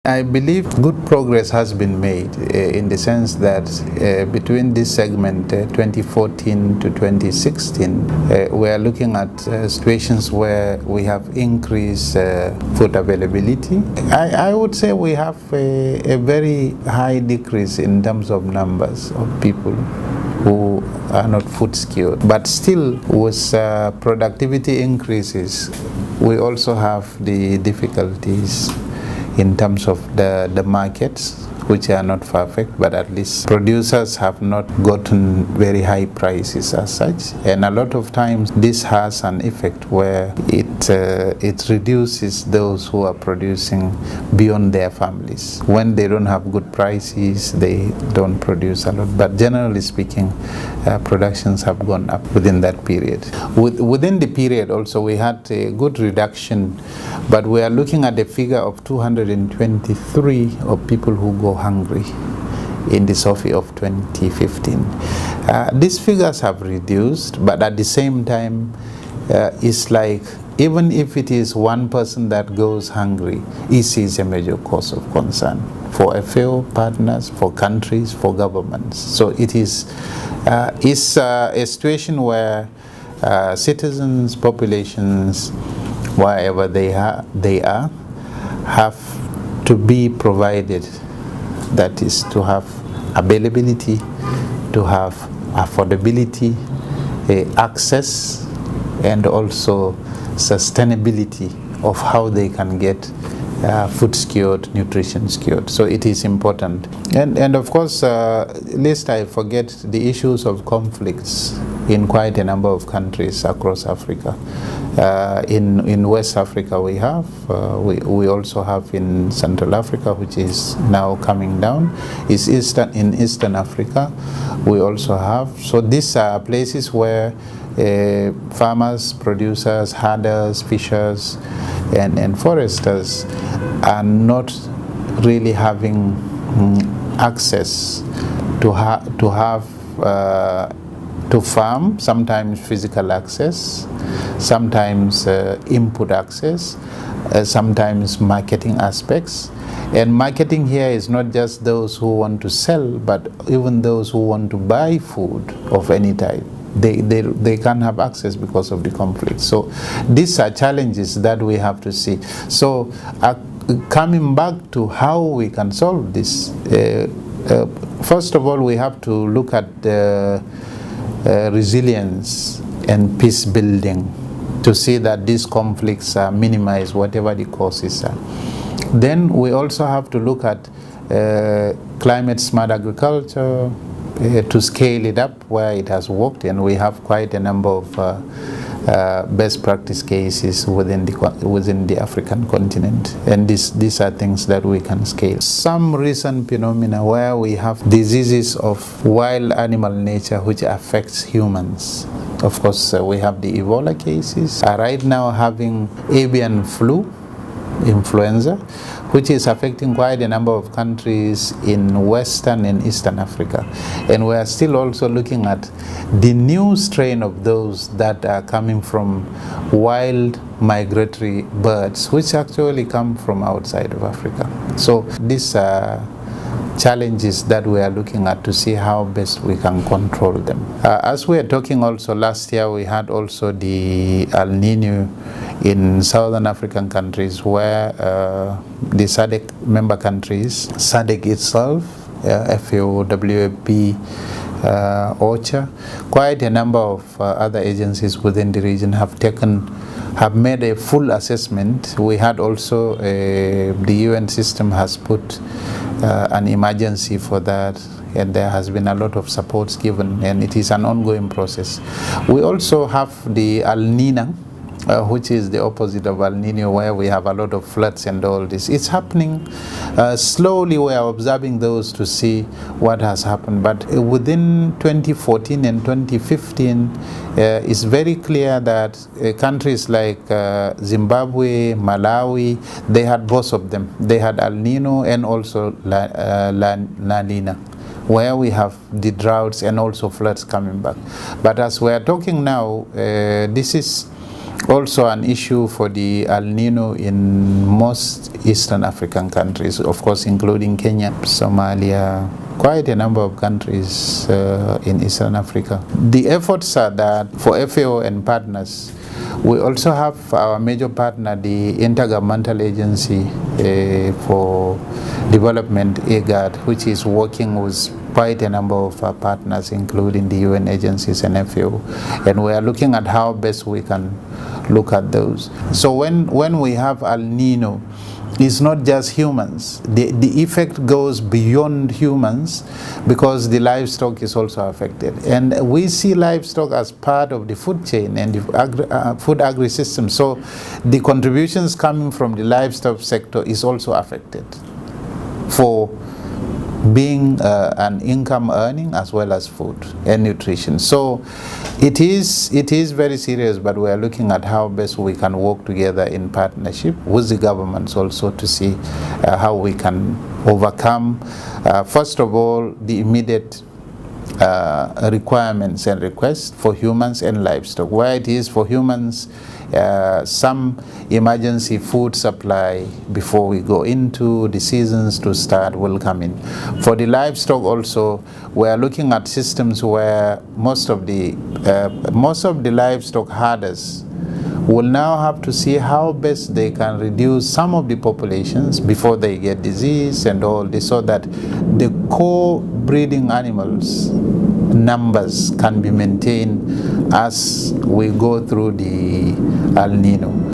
I believe good progress has been made in the sense that between this segment 2014 to 2016, we are looking at situations where we have increased food availability. I would say we have a very high decrease in terms of numbers of people who are not food skilled. But still, with productivity increases, we also have the difficulties in terms of the markets, which are not perfect, but at least producers have not gotten very high prices as such. And a lot of times this has an effect where it reduces those who are producing beyond their families. When they don't have good prices, they don't produce a lot. But generally speaking, productions have gone up within that period. Within the period also, we had a good reduction, but we are looking at a figure of 223 of people who go hungry in the survey of 2015. These figures have reduced, but at the same time, it's like even if it is one person that goes hungry, it is a major cause of concern for FAO partners, for countries, for governments. So it is a situation where citizens, populations, wherever they are, have to be provided. That is to have availability, to have affordability, access, and also sustainability of how they can get food secured, nutrition secured. So it is important. And of course, lest I forget the issues of conflicts in quite a number of countries across Africa. In West Africa we have, we also have in Central Africa, which is now coming down. In Eastern Africa we also have. So these are places where farmers, producers, herders, fishers, and foresters are not really having access to farm, sometimes physical access, sometimes input access, sometimes marketing aspects. And marketing here is not just those who want to sell, but even those who want to buy food of any type. They can't have access because of the conflict. So these are challenges that we have to see. So coming back to how we can solve this, first of all, we have to look at resilience and peace building to see that these conflicts are minimized, whatever the causes are. Then we also have to look at climate smart agriculture, to scale it up where it has worked, and we have quite a number of best practice cases within the African continent, and these are things that we can scale. Some recent phenomena where we have diseases of wild animal nature which affects humans. Of course, we have the Ebola cases. Right now having avian flu, influenza, which is affecting quite a number of countries in Western and Eastern Africa. And we are still also looking at the new strain of those that are coming from wild migratory birds, which actually come from outside of Africa. So these are challenges that we are looking at to see how best we can control them. As we are talking also, last year we had also the El Nino in southern African countries where the SADC member countries, SADC itself, FAO, WFP, OCHA, quite a number of other agencies within the region have made a full assessment. We had also, the UN system has put an emergency for that, and there has been a lot of supports given, and it is an ongoing process. We also have the El Nino, which is the opposite of El Nino, where we have a lot of floods and all this. It's happening slowly. We are observing those to see what has happened. But within 2014 and 2015, it's very clear that countries like Zimbabwe, Malawi, they had both of them. They had El Nino and also La Nina, where we have the droughts and also floods coming back. But as we are talking now, this is also an issue for the El Nino in most Eastern African countries, of course including Kenya, Somalia, quite a number of countries in Eastern Africa. The efforts are that for FAO and partners, we also have our major partner, the Intergovernmental Agency for Development, IGAD, which is working with quite a number of our partners, including the UN agencies and FAO. And we are looking at how best we can look at those. So when we have El Nino, it's not just humans. The effect goes beyond humans because the livestock is also affected. And we see livestock as part of the food chain and the food agri-system. So the contributions coming from the livestock sector is also affected for being an income earning as well as food and nutrition. So it is very serious, but we are looking at how best we can work together in partnership with the governments also to see how we can overcome, first of all, the immediate requirements and requests for humans and livestock. Where it is for humans, some emergency food supply before we go into the seasons to start will come in. For the livestock also, we are looking at systems where most of the livestock herders will now have to see how best they can reduce some of the populations before they get disease and all this, so that the core breeding animals numbers can be maintained as we go through the El Nino.